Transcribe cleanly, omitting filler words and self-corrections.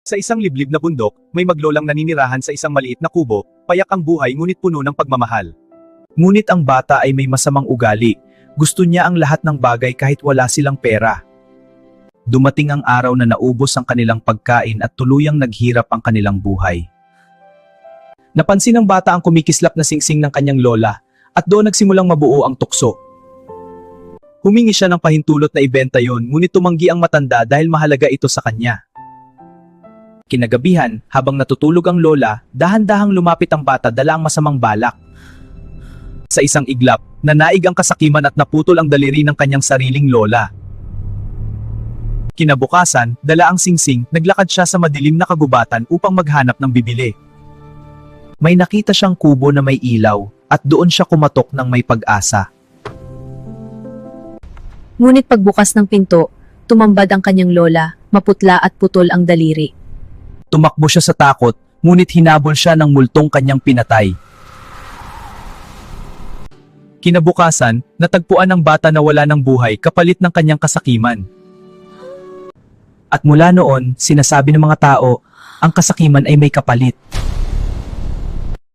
Sa isang liblib na bundok, may maglolang naninirahan sa isang maliit na kubo, payak ang buhay ngunit puno ng pagmamahal. Ngunit ang bata ay may masamang ugali. Gusto niya ang lahat ng bagay kahit wala silang pera. Dumating ang araw na naubos ang kanilang pagkain at tuluyang naghirap ang kanilang buhay. Napansin ng bata ang kumikislap na singsing ng kanyang lola, at doon nagsimulang mabuo ang tukso. Humingi siya ng pahintulot na ibenta yon, ngunit tumanggi ang matanda dahil mahalaga ito sa kanya. Kinagabihan, habang natutulog ang lola, dahan-dahang lumapit ang bata dala ang masamang balak. Sa isang iglap, nanaig ang kasakiman at naputol ang daliri ng kanyang sariling lola. Kinabukasan, dala ang singsing, naglakad siya sa madilim na kagubatan upang maghanap ng bibili. May nakita siyang kubo na may ilaw, at doon siya kumatok ng may pag-asa. Ngunit pagbukas ng pinto, tumambad ang kanyang lola, maputla at putol ang daliri. Tumakbo siya sa takot, ngunit hinabol siya ng multong kanyang pinatay. Kinabukasan, natagpuan ng bata na wala ng buhay kapalit ng kanyang kasakiman. At mula noon, sinasabi ng mga tao, ang kasakiman ay may kapalit.